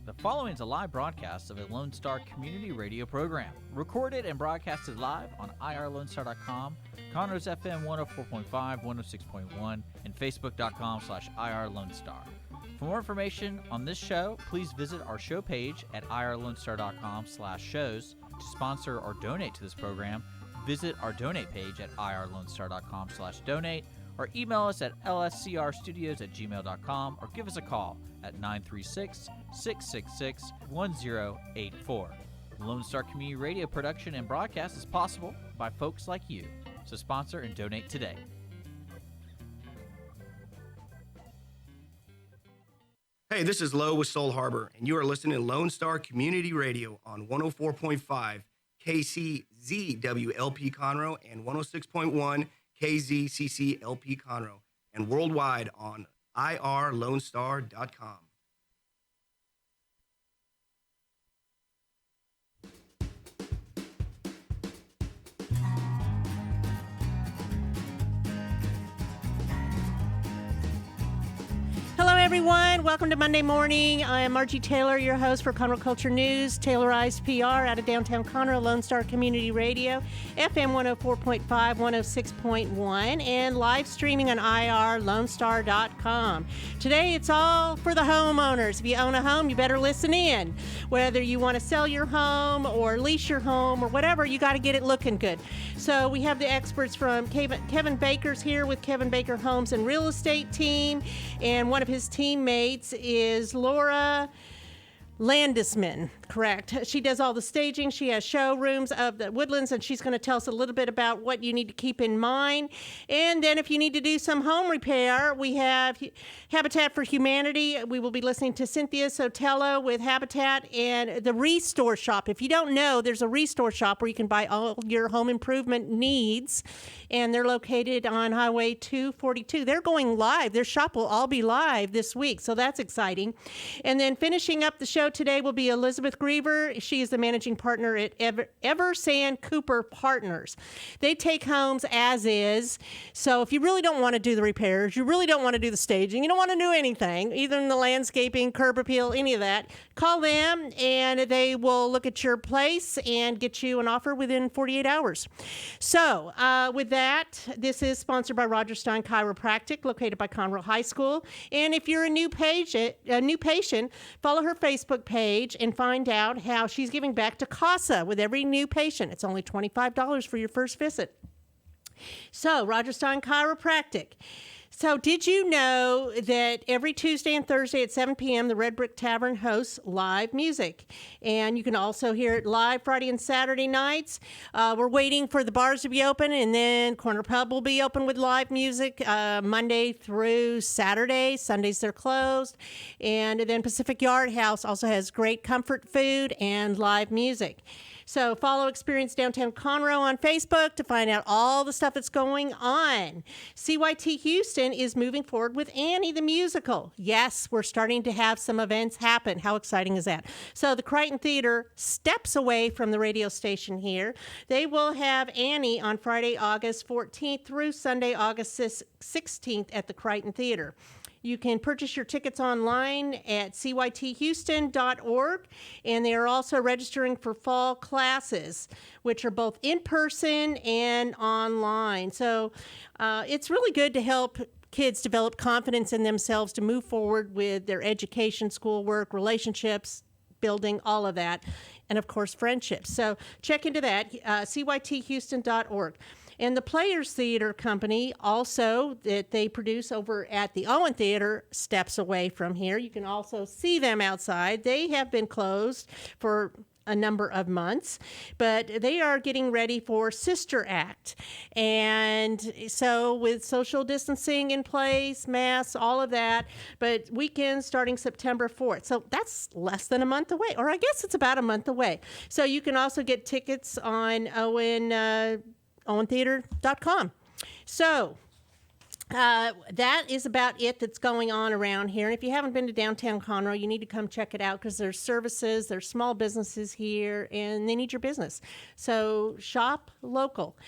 The following is a live broadcast of a Lone Star community radio program, recorded and broadcasted live on irlonestar.com, Conroe's FM 104.5, 106.1, and facebook.com/irlonestar. For more information on this show, please visit our show page at irlonestar.com/shows. To sponsor or donate to this program, visit our donate page at irlonestar.com/donate, or email us at lscrstudios@gmail.com, or give us a call at 936-666-1084. Lone Star Community Radio production and broadcast is possible by folks like you. So sponsor and donate today. Hey, this is Lo with Soul Harbor, and you are listening to Lone Star Community Radio on 104.5 KCZWLP Conroe and 106.1 KZCCLP Conroe, and worldwide on irlonestar.com. Hello, everyone. Welcome to Monday Morning. I am Margie Taylor, your host for Conroe Culture News, Taylorized PR out of downtown Conroe, Lone Star Community Radio, FM 104.5, 106.1, and live streaming on irlonestar.com. Today, it's all for the homeowners. If you own a home, you better listen in. Whether you want to sell your home or lease your home or whatever, you got to get it looking good. So we have the experts from Kevin Baker's here with Kevin Baker Homes and Real Estate Team, and one of his teammates is Laura Landesman, correct? She does all the staging. She has showrooms of the Woodlands, and she's going to tell us a little bit about what you need to keep in mind. And then if you need to do some home repair, we have Habitat for Humanity. We will be listening to Cinthia Sotelo with Habitat and the Restore Shop. If you don't know, there's a Restore Shop where you can buy all your home improvement needs, and they're located on Highway 242. They're going live. Their shop will all be live this week, so that's exciting. And then finishing up the show today will be Elizabeth Greever. She is the managing partner at EverSan Cooper Partners. They take homes as is. So if you really don't want to do the repairs, you really don't want to do the staging, you don't want to do anything, either in the landscaping, curb appeal, any of that, call them and they will look at your place and get you an offer within 48 hours. So with that, this is sponsored by Roger Stein Chiropractic, located by Conroe High School. And if you're a new patient, follow her Facebook page and find out how she's giving back to CASA with every new patient. It's only $25 for your first visit. So, Roger Stein Chiropractic. So did you know that every Tuesday and Thursday at 7 p.m., the Red Brick Tavern hosts live music? And you can also hear it live Friday and Saturday nights. We're waiting for the bars to be open, and then Corner Pub will be open with live music Monday through Saturday. Sundays they're closed. And then Pacific Yard House also has great comfort food and live music. So follow Experience Downtown Conroe on Facebook to find out all the stuff that's going on. CYT Houston is moving forward with Annie the Musical. Yes, we're starting to have some events happen. How exciting is that? So the Crichton Theater, steps away from the radio station here. They will have Annie on Friday, August 14th through Sunday, August 16th at the Crichton Theater. You can purchase your tickets online at cythouston.org, and they are also registering for fall classes, which are both in person and online. So it's really good to help kids develop confidence in themselves to move forward with their education, schoolwork, relationships, building, all of that, and of course, friendships. So check into that, cythouston.org. And the Players Theater Company, also, that they produce over at the Owen Theater, steps away from here. You can also see them outside. They have been closed for a number of months, but they are getting ready for Sister Act. And so with social distancing in place, masks, all of that, but weekends starting September 4th. So that's less than a month away, or I guess it's about a month away. So you can also get tickets on owentheater.com. So that is about it that's going on around here. And if you haven't been to downtown Conroe, you need to come check it out because there's services, there's small businesses here, and they need your business. So shop local.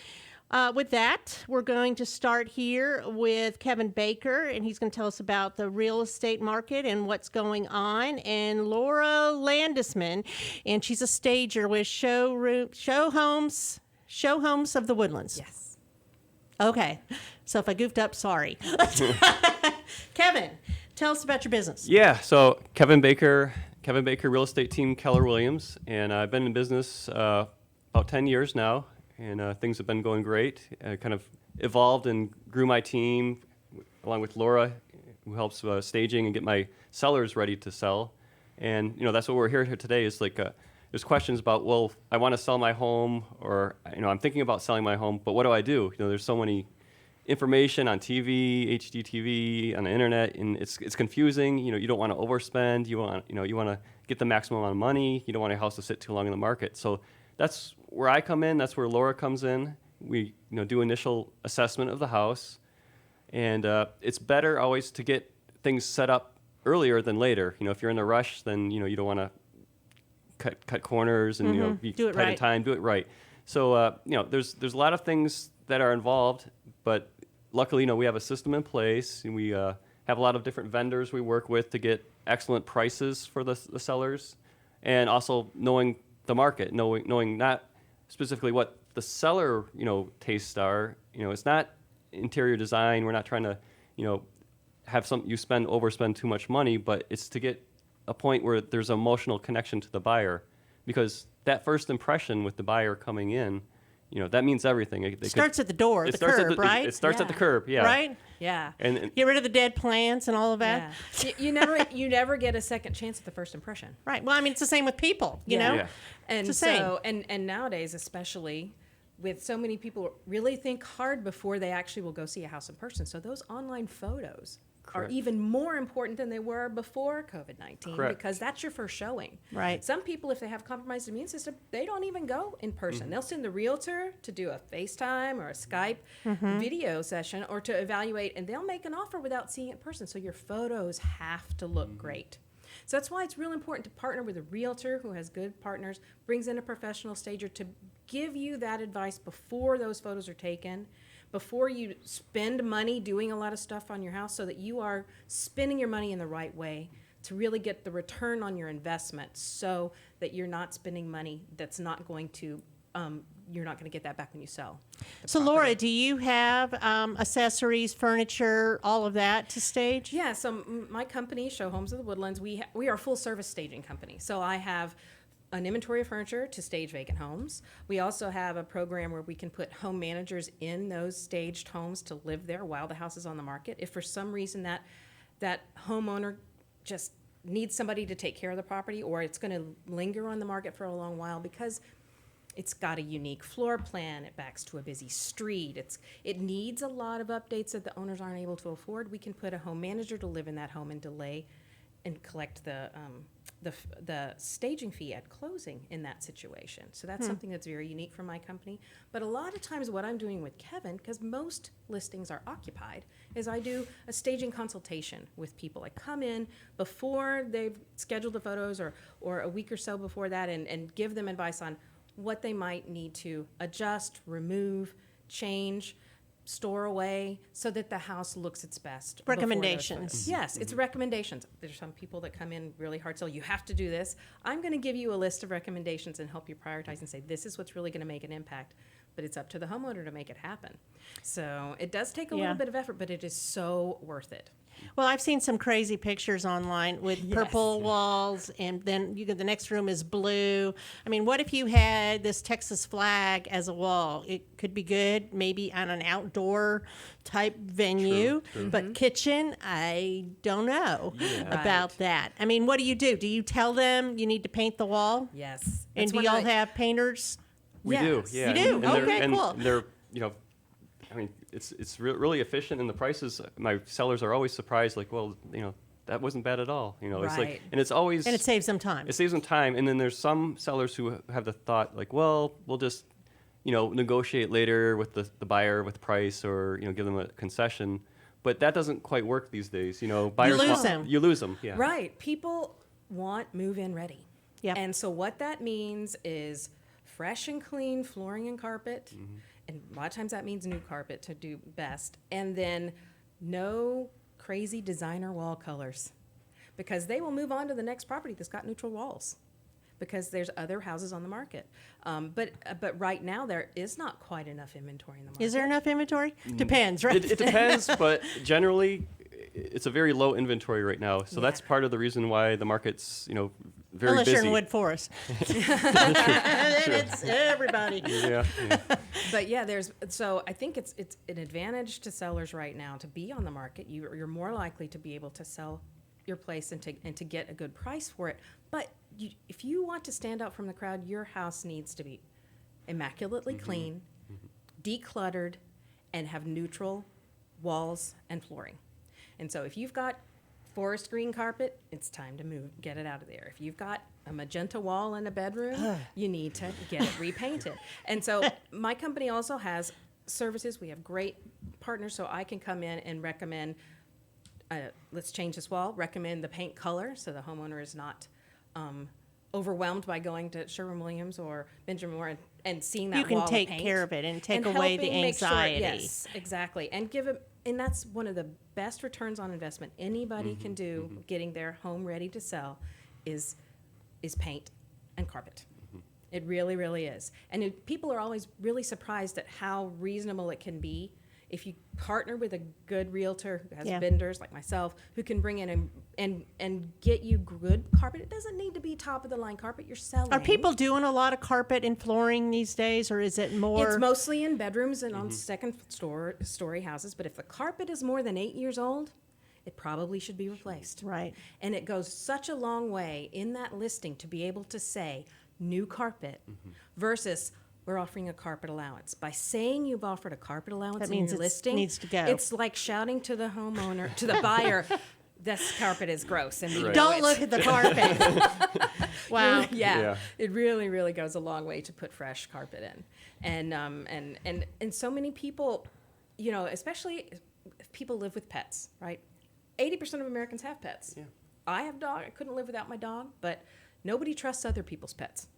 With that, we're going to start here with Kevin Baker, and he's going to tell us about the real estate market and what's going on. And Laura Landesman, and she's a stager with Showhomes of the Woodlands. Yes. Okay. So if I goofed up, sorry. Kevin, tell us about your business. Yeah, so Kevin Baker Real Estate Team, Keller Williams, and I've been in business about 10 years now, and things have been going great. I kind of evolved and grew my team along with Laura, who helps staging and get my sellers ready to sell. And that's what we're here today is like there's questions about, well, I want to sell my home, or I'm thinking about selling my home, but what do I do? There's so many information on TV, HDTV, on the internet, and it's confusing. You don't want to overspend. You want to get the maximum amount of money. You don't want your house to sit too long in the market. So that's where I come in. That's where Laura comes in. We do initial assessment of the house, and it's better always to get things set up earlier than later. If you're in a rush, then you don't want to cut corners and be Do it tight in right. time. Do it right. So there's a lot of things that are involved, but luckily we have a system in place, and we have a lot of different vendors we work with to get excellent prices for the sellers, and also knowing the market, knowing not specifically what the seller tastes are. It's not interior design. We're not trying to have overspend too much money, but it's to get a point where there's an emotional connection to the buyer, because that first impression with the buyer coming in, that means everything. It Starts at the door, the curb, right? It starts at the curb, yeah. Right? Yeah. And Get rid of the dead plants and all of that. Yeah. You never get a second chance at the first impression. Right. Well, I mean, it's the same with people, you know? Yeah. And It's the same. so and nowadays, especially with so many people really think hard before they actually will go see a house in person. So those online photos are Correct. even more important than they were before COVID-19, Correct. because that's your first showing. Right. Some people, if they have compromised immune system, they don't even go in person. They'll send the realtor to do a FaceTime or a Skype video session, or to evaluate, and they'll make an offer without seeing it in person. So your photos have to look great. So that's why it's real important to partner with a realtor who has good partners, brings in a professional stager to give you that advice before those photos are taken, before you spend money doing a lot of stuff on your house, so that you are spending your money in the right way to really get the return on your investment, so that you're not spending money that's not going to, you're not going to get that back when you sell. the So, property. Laura, do you have accessories, furniture, all of that to stage? Yeah, so my company, Showhomes of the Woodlands, we are a full-service staging company. So I have an inventory of furniture to stage vacant homes. We also have a program where we can put home managers in those staged homes to live there while the house is on the market. If for some reason that homeowner just needs somebody to take care of the property, or it's going to linger on the market for a long while because it's got a unique floor plan, it backs to a busy street, it needs a lot of updates that the owners aren't able to afford, we can put a home manager to live in that home and delay and collect the staging fee at closing in that situation. So that's something that's very unique for my company. But a lot of times what I'm doing with Kevin, because most listings are occupied, is I do a staging consultation with people. I come in before they've scheduled the photos, or a week or so before that, and give them advice on what they might need to adjust, remove, change, store away, so that the house looks its best. before those Recommendations. photos. Yes, it's recommendations. There's some people that come in really hard, so you have to do this. I'm going to give you a list of recommendations and help you prioritize and say, this is what's really going to make an impact. But it's up to the homeowner to make it happen. So it does take a Yeah. little bit of effort, but it is so worth it. Well, I've seen some crazy pictures online with Yes. purple walls, and then the next room is blue. I mean, what if you had this Texas flag as a wall? It could be good, maybe on an outdoor type venue, True. but kitchen, I don't know about Right. that. I mean, what do? Do you tell them you need to paint the wall? Yes. And That's do one y'all of the- have painters? We do, Yes. yeah. You do? And they're- Okay, and cool. They're, I mean, it's really efficient, and the prices. My sellers are always surprised, like, well, that wasn't bad at all. It's Right. like, and it's always, And it saves them time. it saves them time. And then there's some sellers who have the thought, like, well, we'll just, negotiate later with the buyer with price, or give them a concession. But that doesn't quite work these days. Buyers lose want- them. You lose them. Yeah. Right. People want move-in ready. Yep. And so what that means is fresh and clean flooring and carpet, and a lot of times that means new carpet to do best. And then no crazy designer wall colors, because they will move on to the next property that's got neutral walls, because there's other houses on the market. But right now there is not quite enough inventory in the market. Is there enough inventory? Depends, right? It depends, but generally, it's a very low inventory right now. So that's part of the reason why the market's, very Unless busy. you're in Wood Forest. Then it's everybody. Yeah. But yeah, so I think it's an advantage to sellers right now to be on the market. You're more likely to be able to sell your place and to get a good price for it. But if you want to stand out from the crowd, your house needs to be immaculately clean, decluttered, and have neutral walls and flooring. And so if you've got forest green carpet, it's time to get it out of there. If you've got a magenta wall in a bedroom, you need to get it repainted. And so my company also has services. We have great partners, so I can come in and recommend, let's change this wall, recommend the paint color so the homeowner is not overwhelmed by going to Sherwin-Williams or Benjamin Moore and seeing that You can wall take of paint. care of it and take And away the helping make sure- anxiety. yes, exactly. And that's one of the best returns on investment anybody can do getting their home ready to sell is paint and carpet. It really, really is. And people are always really surprised at how reasonable it can be if you partner with a good realtor who has Yeah. vendors like myself who can bring in and get you good carpet. It doesn't need to be top of the line carpet you're selling. Are people doing a lot of carpet and flooring these days, or is it more? It's mostly in bedrooms and on second story houses, but if the carpet is more than 8 years old, it probably should be replaced. Right. And it goes such a long way in that listing to be able to say new carpet versus we're offering a carpet allowance. By saying you've offered a carpet allowance That in means your it listing, needs to go. it's like shouting to the homeowner, to the buyer, this carpet is gross. And we know Don't it. look at the carpet. Wow. Yeah, it really, really goes a long way to put fresh carpet in, and so many people, especially if people live with pets, right? 80% of Americans have pets. Yeah. I have a dog. I couldn't live without my dog, but nobody trusts other people's pets.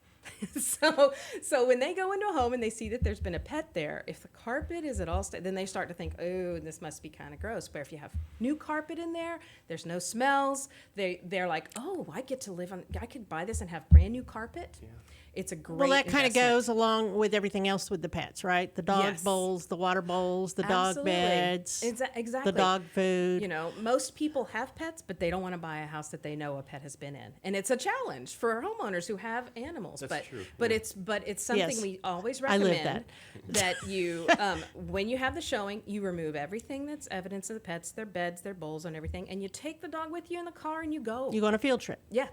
So when they go into a home and they see that there's been a pet there, if the carpet is at all, then they start to think, oh, this must be kind of gross. But if you have new carpet in there, there's no smells. They're like, oh, I get to live on. I could buy this and have brand new carpet. Yeah. It's a great. Well, that kind of investment. goes along with everything else with the pets, right? The dog Yes. bowls, the water bowls, the dog Absolutely. beds, Exactly. the dog food. Most people have pets, but they don't want to buy a house that they know a pet has been in, and it's a challenge for homeowners who have animals. That's true, But yeah. it's something Yes. we always I live recommend that you, when you have the showing, you remove everything that's evidence of the pets, their beds, their bowls, and everything, and you take the dog with you in the car and you go. You go on a field trip. Yeah,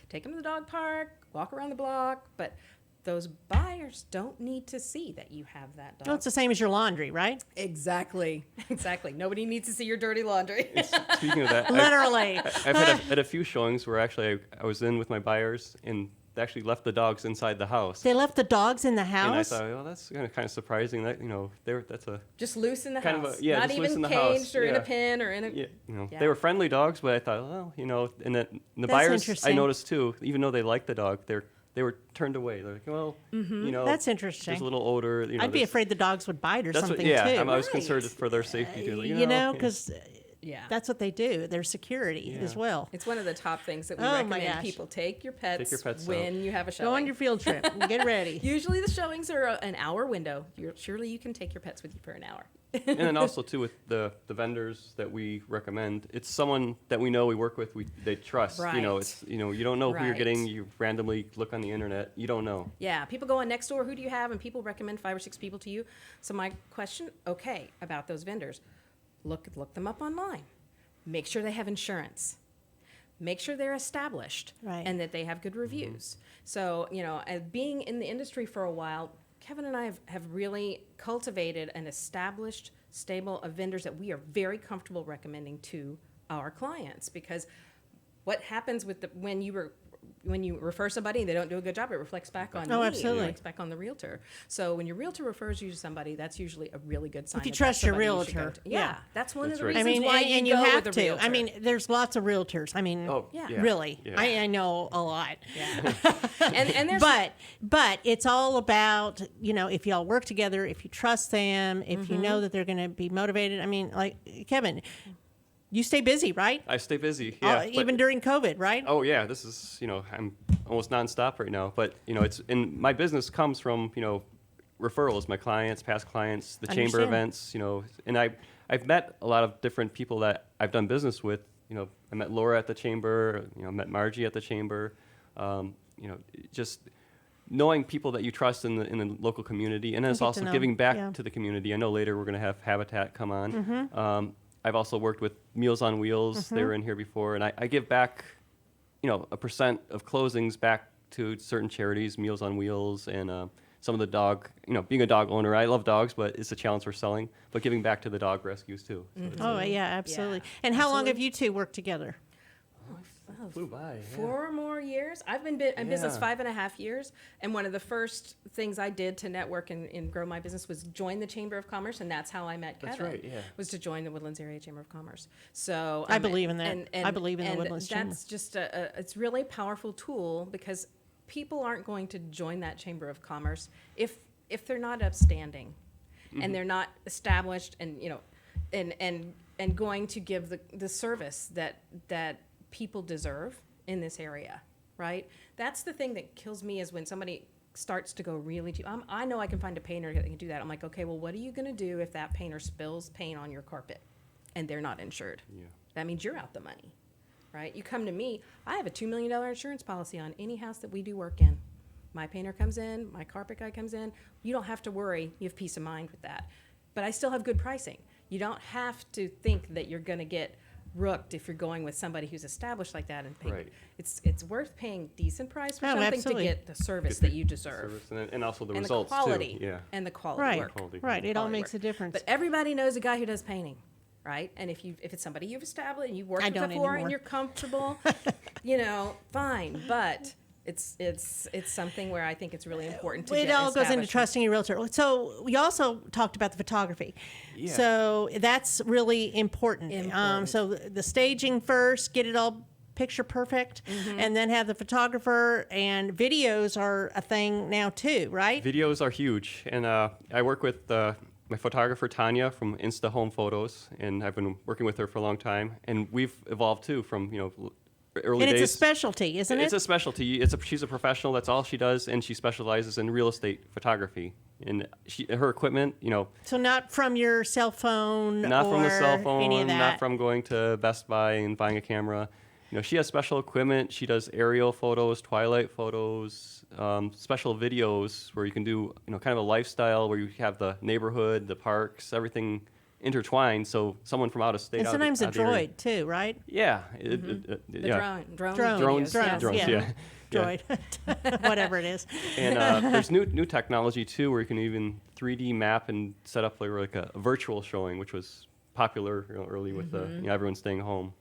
take them to the dog park, walk around the block, but those buyers don't need to see that you have that dog. Well, it's the same as your laundry, right? Exactly. Nobody needs to see your dirty laundry. Speaking of that, Literally. I've had a few showings where actually I was in with my buyers and they actually left the dogs inside the house. They left the dogs in the And I house. thought, well, that's kind of surprising that that's a Just loose in the Kind of house. a- yeah, Not just loose even in the house, caged or in a yeah. pen or in a. yeah, Yeah. they were friendly dogs, but I thought, well, and the That's buyers I interesting. noticed too, even though they liked the dog, they were turned away. They're like, well, That's interesting. There's a little odor. I'd be there's- afraid the dogs would bite or That's something what, yeah, too. I was concerned for their safety too. Like, Because Yeah. that's what they do. Their security as Yeah. well. It's one of the top things that we Oh, my recommend gosh. people take your pets, pets when you have a showing. Go on your field trip and get ready. Usually the showings are an hour window. Surely you can take your pets with you for an hour. and then also too with the vendors that we recommend, it's someone that we know we work with, they trust. Right. It's you don't know who you're Right. getting. You randomly look on the internet, you don't know. Yeah, people go on Nextdoor, who do you have? And people recommend 5 or 6 people to you. So my question, okay, about those vendors, look them up online. Make sure they have insurance. Make sure they're established Right. and that they have good reviews. So, as being in the industry for a while, Kevin and I have really cultivated an established stable of vendors that we are very comfortable recommending to our clients, because what happens when you when you refer somebody and they don't do a good job, it reflects back on Oh, me. absolutely. It reflects back on the realtor. So when your realtor refers you to somebody, that's usually a really good sign. If you that trust that's your somebody you should realtor, go to. yeah. Yeah, that's one That's of the right. I reasons mean, why and you you go have with a to. realtor. I mean, there's lots of realtors. I mean, Yeah. really, Yeah. I know a lot. Yeah. and there's But it's all about, if y'all work together, if you trust them, if you know that they're going to be motivated. I mean, like Kevin, you stay busy, right? I stay busy. Yeah. but- Even during COVID, right? Oh yeah, this is I'm almost nonstop right now. But it's in my business comes from referrals, my clients, past clients, the chamber Understand. events, and I've met a lot of different people that I've done business with. I met Laura at the chamber. Met Margie at the chamber. Just knowing people that you trust in the local community, and then it's get to also know giving back yeah. to the community. I know later we're going to have Habitat come on. Mm-hmm. I've also worked with Meals on Wheels. They were in here before, and I give back, a percent of closings back to certain charities, Meals on Wheels, and some of the dog. Being a dog owner, I love dogs, but it's a challenge for selling. But giving back to the dog rescues too. So it's Oh, yeah, absolutely. Yeah, And how long have absolutely. you two worked together? flew by. Yeah. 4 more years. I've been in business Yeah. 5.5 years, and one of the first things I did to network and grow my business was join the Chamber of Commerce, and that's how I met Kevin. That's right, yeah. Was to join the Woodlands Area Chamber of Commerce. So I believe in that. I believe in the and Woodlands Chamber. That's just it's really a powerful tool because people aren't going to join that Chamber of Commerce if they're not upstanding, and they're not established, and and going to give the service that people deserve in this area, right? That's the thing that kills me is when somebody starts to go really too, I know I can find a painter that can do that. I'm like, okay, well, what are you going to do if that painter spills paint on your carpet and they're not insured? Yeah. That means you're out the money, right? You come to me, I have a $2 million insurance policy on any house that we do work in. My painter comes in, my carpet guy comes in. You don't have to worry. You have peace of mind with that. But I still have good pricing. You don't have to think that you're going to get rooked if you're going with somebody who's established like that and paying. Right. It's worth paying decent price for Oh, something absolutely. to get the service that you deserve. Service and also the And results the quality too. Yeah. and the quality Right, work. Quality. right. It all Quality makes work. a difference. But everybody knows a guy who does painting, right? And if it's somebody you've established and you've worked I with don't before anymore. and you're comfortable, fine. But it's something where I think it's really important to it get all goes into established. trusting your realtor. So we also talked about the photography. Yeah. So that's really important. Important. So the staging first, get it all picture perfect, Mm-hmm. and then have the photographer, and videos are a thing now too, right? Videos are huge, and I work with my photographer Tanya from Insta Home Photos, and I've been working with her for a long time, and we've evolved too from early And days. it's a specialty, isn't It's it? a specialty. She's a professional. That's all she does, and she specializes in real estate photography. And her equipment, So not from your cell phone not or from the cell any of phone, that. not from going to Best Buy and buying a camera. She has special equipment. She does aerial photos, twilight photos, special videos where you can do, kind of a lifestyle where you have the neighborhood, the parks, everything intertwined. So someone from out of state, And out of the- sometimes a out of the area- droid too, right? Yeah. The Yeah. drone Drones, videos, drones, yeah. Yeah. Droid, whatever it is. And there's new technology too, where you can even 3D map and set up like a virtual showing, which was popular early with everyone staying home.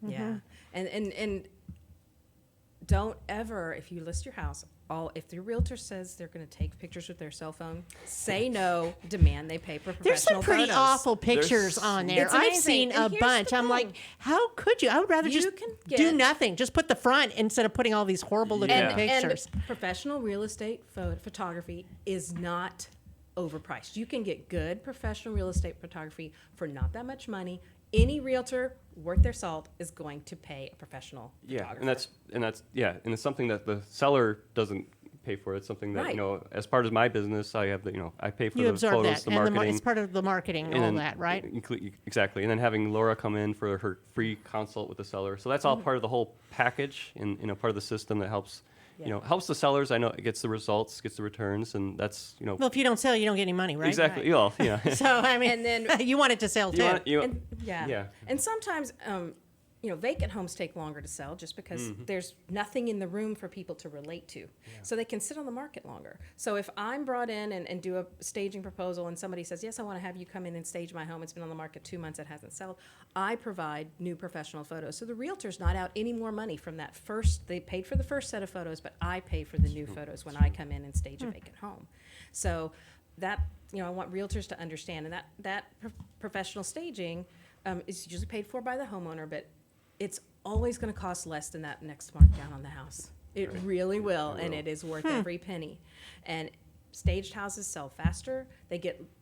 Yeah, and don't ever, if you list your house, if the realtor says they're going to take pictures with their cell phone, say no. Demand they pay for There's some professional pretty photos. awful pictures on there. It's I've amazing. seen And a here's bunch. the I'm like, thing. how could you? I would rather You just can do get- nothing. Just put the front instead of putting all these horrible looking Yeah. pictures. And professional real estate photography is not overpriced. You can get good professional real estate photography for not that much money. Any realtor worth their salt is going to pay a professional Yeah, photographer. and it's something that the seller doesn't pay for. It's something that Right. as part of my business, I have I pay for You the observe photos, that, the and marketing, it's part of the marketing and and all then that, right? Exactly, and then having Laura come in for her free consult with the seller. So that's all part of the whole package, and part of the system that helps. Helps the sellers. I know it gets the results, gets the returns, and that's Well, if you don't sell, you don't get any money, right? exactly. Well, yeah. So I mean, And then- you want it to sell too. You want, And, yeah. yeah. And sometimes vacant homes take longer to sell just because there's nothing in the room for people to relate to. So they can sit on the market longer. So if I'm brought in and do a staging proposal and somebody says, yes, I want to have you come in and stage my home. It's been on the market 2 months. It hasn't sold. I provide new professional photos. So the realtor's not out any more money from that first. They paid for the first set of photos, but I pay for the new photos when I come in and stage a vacant home. So that, I want realtors to understand. And that professional staging is usually paid for by the homeowner, but it's always going to cost less than that next markdown on the house. It really will, and it is worth every penny. And staged houses sell faster.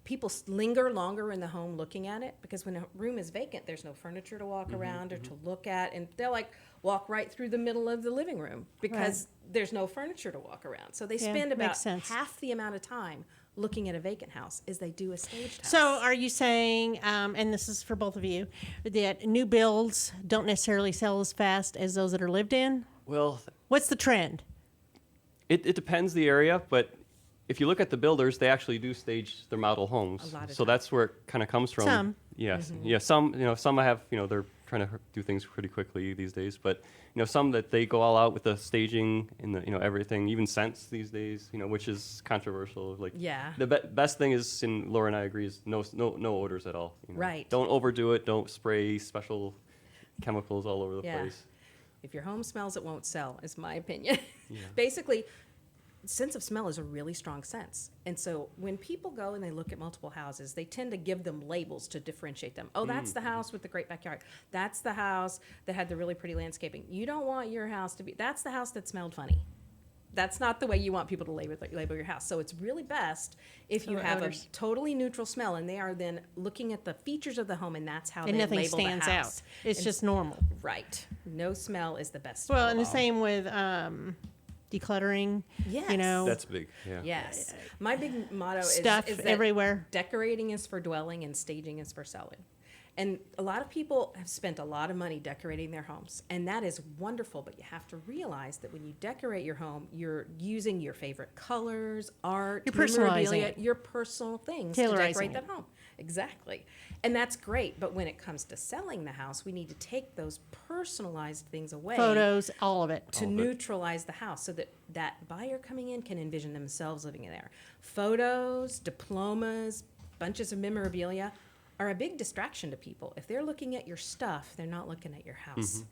People linger longer in the home looking at it, because when a room is vacant, there's no furniture to walk around or to look at, and they'll walk right through the middle of the living room because there's no furniture to walk around. So they spend about half the amount of time looking at a vacant house as they do a staged house. So are you saying, and this is for both of you, that new builds don't necessarily sell as fast as those that are lived in? Well, What's the trend? it depends the area, but if you look at the builders, they actually do stage their model homes. A lot of so times. that's where it kind of comes from. Some. Yes. Yeah. Some I have. They're trying to do things pretty quickly these days. But some that they go all out with the staging and the everything, even scents these days. Which is controversial. The best thing is, and Laura and I agree, is no odors at all. Right. Don't overdo it. Don't spray special chemicals all over the place. If your home smells, it won't sell, is my opinion. Basically, sense of smell is a really strong sense. And so when people go and they look at multiple houses, they tend to give them labels to differentiate them. Oh, that's the house with the great backyard. That's the house that had the really pretty landscaping. You don't want your house to be, that's the house that smelled funny. That's not the way you want people to label your house. So it's really best if you have a totally neutral smell, and they are then looking at the features of the home, and that's how they label the house. And nothing stands out. It's just normal. Right. No smell is the best. Well, and the same with decluttering. Yes. That's big. Yeah. Yes. My big motto Stuff is that everywhere. decorating is for dwelling and staging is for selling. And a lot of people have spent a lot of money decorating their homes, and that is wonderful, but you have to realize that when you decorate your home, you're using your favorite colors, art, You're personalizing memorabilia, it. your personal things Tailorizing to decorate it. that home. Exactly. And that's great, but when it comes to selling the house, we need to take those personalized things away. Photos, all of it. To neutralize the house so that buyer coming in can envision themselves living in there. Photos, diplomas, bunches of memorabilia are a big distraction to people. If they're looking at your stuff, they're not looking at your house.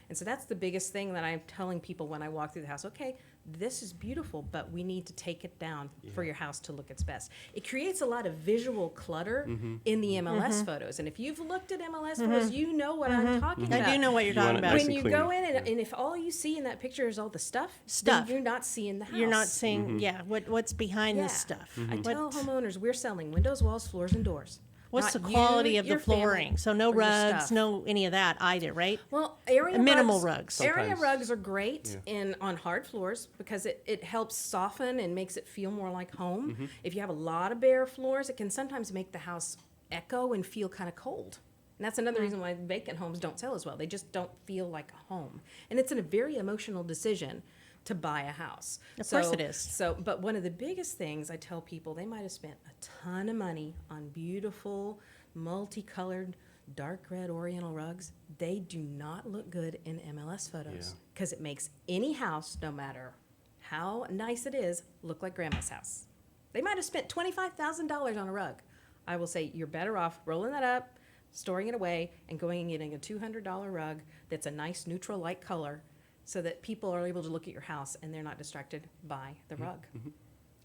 And so that's the biggest thing that I'm telling people when I walk through the house. Okay, this is beautiful, but we need to take it down for your house to look its best. It creates a lot of visual clutter in the MLS photos. And if you've looked at MLS photos, you know what I'm talking about. I do know what you're talking about. nice When and you clean. go in and if all you see in that picture is all the stuff, then you're not seeing the house. You're not seeing, what's behind Yeah. this stuff. I tell homeowners we're selling windows, walls, floors, and doors. What's Not the quality you, of the your family, flooring? So no or your rugs, stuff. no any of that either, right? Well, area Minimal rugs. Area Sometimes. rugs are great on hard floors because it helps soften and makes it feel more like home. If you have a lot of bare floors, it can sometimes make the house echo and feel kind of cold. And that's another reason why vacant homes don't sell as well. They just don't feel like a home. And it's a very emotional decision to buy a house. Of course it is. So, but one of the biggest things I tell people, they might have spent a ton of money on beautiful, multicolored, dark red oriental rugs. They do not look good in MLS photos because it makes any house, no matter how nice it is, look like grandma's house. They might have spent $25,000 on a rug. I will say you're better off rolling that up, storing it away, and going and getting a $200 rug that's a nice neutral light color so that people are able to look at your house and they're not distracted by the rug.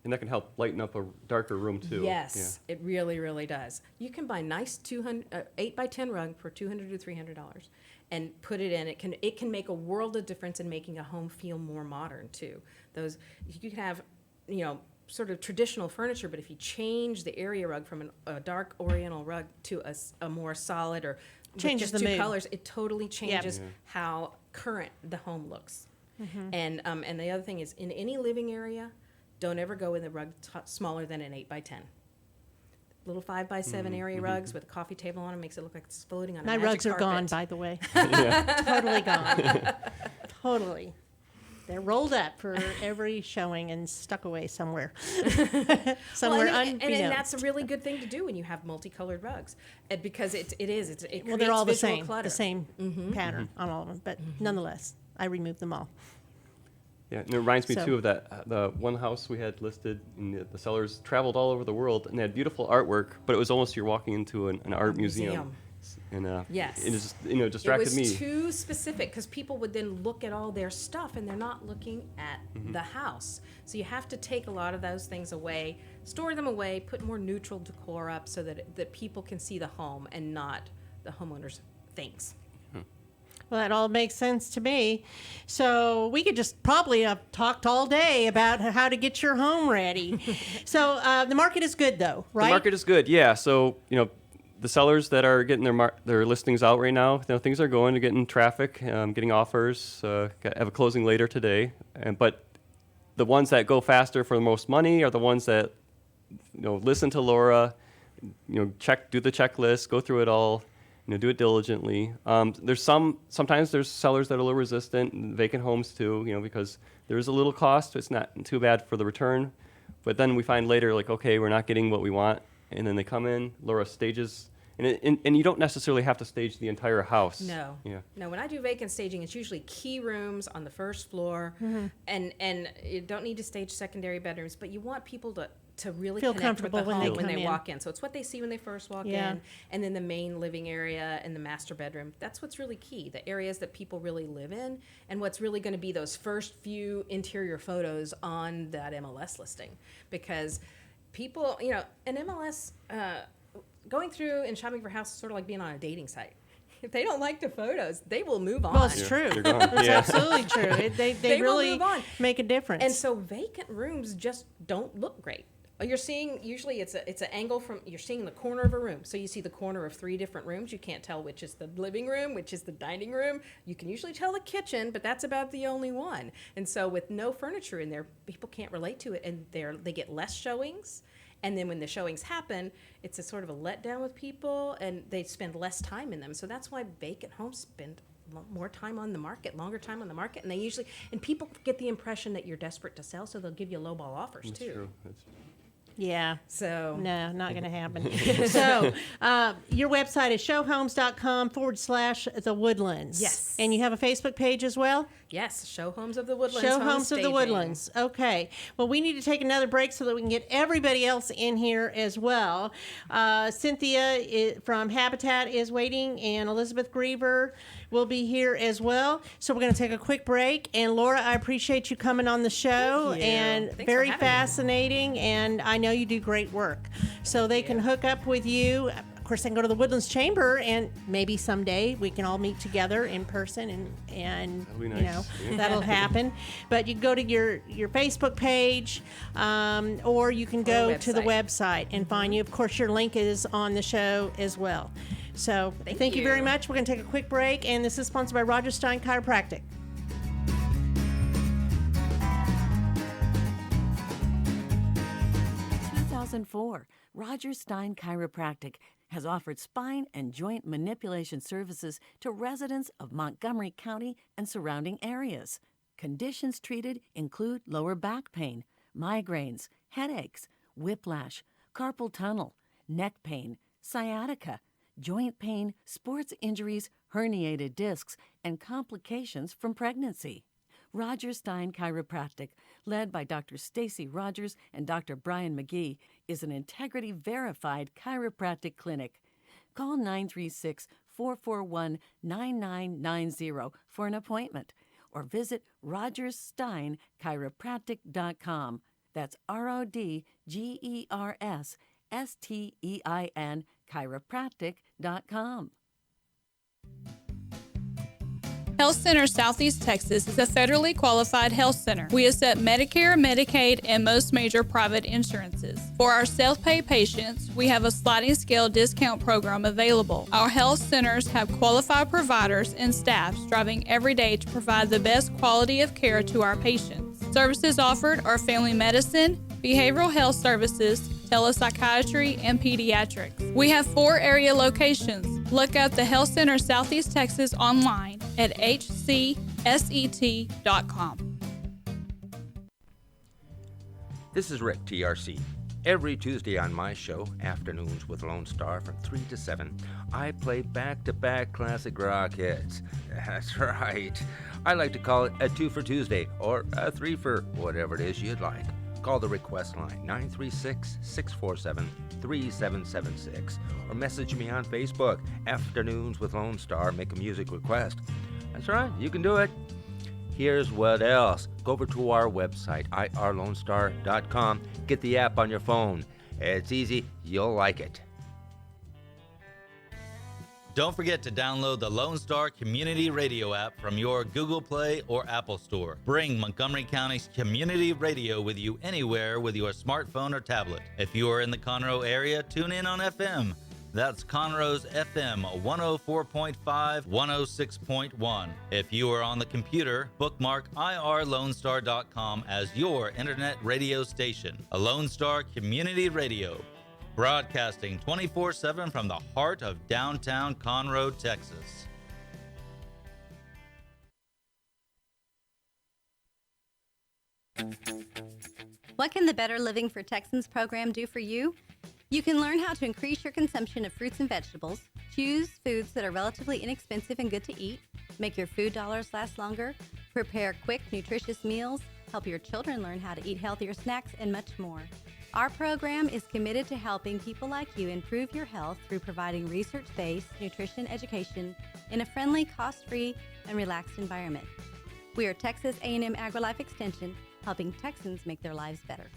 And that can help lighten up a darker room too. Yes, it really, really does. You can buy nice 8x10 rug for $200 to $300 and put it in. It can make a world of difference in making a home feel more modern too. You can have, sort of traditional furniture, but if you change the area rug from a dark oriental rug to a more solid or Changes with just the two mood. colors, it totally changes how current the home looks. And the other thing is, in any living area, don't ever go with a rug smaller than an 8x10. Little 5x7 area rugs with a coffee table on them makes it look like it's floating on a My magic rugs are carpet. gone, by the way. Totally gone. Totally. They're rolled up for every showing and stuck away somewhere. Well, unbeknownst. and that's a really good thing to do when you have multicolored rugs, because it creates They're all the visual same, clutter. the same pattern on all of them. But nonetheless, I removed them all. Yeah, and it reminds me So- too of that the one house we had listed, and the sellers traveled all over the world, and they had beautiful artwork, but it was almost you're walking into an art museum. And Yes. it just distracted It was me. too specific because people would then look at all their stuff and they're not looking at the house. So you have to take a lot of those things away, store them away, put more neutral decor up so that people can see the home and not the homeowner's things. Well, that all makes sense to me. So we could just probably have talked all day about how to get your home ready. So the market is good, though, right? The market is good, yeah. So the sellers that are getting their listings out right now, things are going, to getting traffic, getting offers. Have a closing later today, but the ones that go faster for the most money are the ones that listen to Laura, do the checklist, go through it all. Do it diligently. Sometimes there's sellers that are a little resistant, and vacant homes too, because there's a little cost. It's not too bad for the return. But then we find later, like, okay, we're not getting what we want. And then they come in, Laura stages, and you don't necessarily have to stage the entire house. No. Yeah. No, when I do vacant staging, it's usually key rooms on the first floor, and you don't need to stage secondary bedrooms, but you want people to really Feel connect with the comfortable when they home when come they in. walk in. So it's what they see when they first walk Yeah. in, and then the main living area and the master bedroom. That's what's really key, the areas that people really live in, and what's really going to be those first few interior photos on that MLS listing. Because people, an MLS, going through and shopping for houses is sort of like being on a dating site. If they don't like the photos, they will move on. Well, it's true. They're gone. It's Yeah. absolutely true. They will really move on. make a difference. And so vacant rooms just don't look great. You're seeing, usually it's an angle you're seeing the corner of a room. So you see the corner of 3 different rooms. You can't tell which is the living room, which is the dining room. You can usually tell the kitchen, but that's about the only one. And so with no furniture in there, people can't relate to it, and they get less showings. And then when the showings happen, it's a sort of a letdown with people, and they spend less time in them. So that's why vacant homes spend more time on the market, longer time on the market, and people get the impression that you're desperate to sell, so they'll give you lowball offers That's too. true. yeah. So No, not going to happen. So, your website is showhomes.com/the Woodlands. Yes. And you have a Facebook page as well? yes, Showhomes of the Woodlands. Show home Homes of the staging. Woodlands. Okay. Well, we need to take another break so that we can get everybody else in here as well. Cinthia from Habitat is waiting, and Elizabeth Greever will be here as well. So we're going to take a quick break. And Laura, I appreciate you coming on the show. Thank you. And Thanks for very having me. fascinating. And I know you do great work. So they can hook up with you. Of course, they can go to the Woodlands Chamber, and maybe someday we can all meet together in person, and That'll be nice. Yeah. that'll happen. But you can go to your Facebook page, or you can go to the website and find you. Of course, your link is on the show as well. So thank you very you. much. We're going to take a quick break, and this is sponsored by Roger Stein Chiropractic. 2004, Roger Stein Chiropractic has offered spine and joint manipulation services to residents of Montgomery County and surrounding areas. Conditions treated include lower back pain, migraines, headaches, whiplash, carpal tunnel, neck pain, sciatica, joint pain, sports injuries, herniated discs, and complications from pregnancy. Roger Stein Chiropractic, led by Dr. Stacy Rogers and Dr. Brian McGee, is an integrity-verified chiropractic clinic. Call 936-441-9990 for an appointment, or visit rogerssteinchiropractic.com. That's RODGERSSTEIN chiropractic.com. Health Center Southeast Texas is a federally qualified health center. We accept Medicare, Medicaid, and most major private insurances. For our self-pay patients, we have a sliding scale discount program available. Our health centers have qualified providers and staff striving every day to provide the best quality of care to our patients. Services offered are family medicine, behavioral health services, telepsychiatry, and pediatrics. We have 4 area locations. Look up the Health Center Southeast Texas online at hcset.com. This is Rick, TRC. Every Tuesday on my show, Afternoons with Lone Star from 3 to 7, I play back-to-back classic rock hits. That's right. I like to call it a 2 for Tuesday or a 3 for whatever it is you'd like. Call the request line 936-647-3776 or message me on Facebook, Afternoons with Lone Star, make a music request. That's right, you can do it. Here's what else. Go over to our website, irlonestar.com. Get the app on your phone. It's easy. You'll like it. Don't forget to download the Lone Star Community Radio app from your Google Play or Apple Store. Bring Montgomery County's community radio with you anywhere with your smartphone or tablet. If you are in the Conroe area, tune in on FM. That's Conroe's FM 104.5, 106.1. If you are on the computer, bookmark irlonestar.com as your internet radio station. A Lone Star Community Radio, broadcasting 24/7 from the heart of downtown Conroe, Texas. What can the Better Living for Texans program do for you? You can learn how to increase your consumption of fruits and vegetables, choose foods that are relatively inexpensive and good to eat, make your food dollars last longer, prepare quick, nutritious meals, help your children learn how to eat healthier snacks, and much more. Our program is committed to helping people like you improve your health through providing research-based nutrition education in a friendly, cost-free, and relaxed environment. We are Texas A&M AgriLife Extension, helping Texans make their lives better.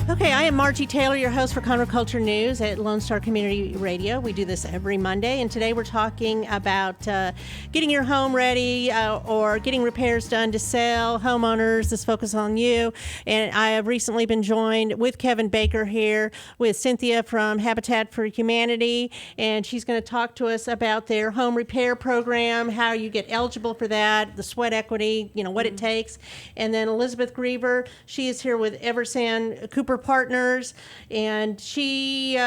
Okay, I am Margie Taylor, your host for Conroe Culture News at Lone Star Community Radio. We do this every Monday, and today we're talking about getting your home ready or getting repairs done to sell. Homeowners, this focus on you. And I have recently been joined with Kevin Baker here with Cinthia from Habitat for Humanity, and she's going to talk to us about their home repair program, how you get eligible for that, the sweat equity, what it takes. And then Elizabeth Greever, she is here with EverSan Cooper Partners, and she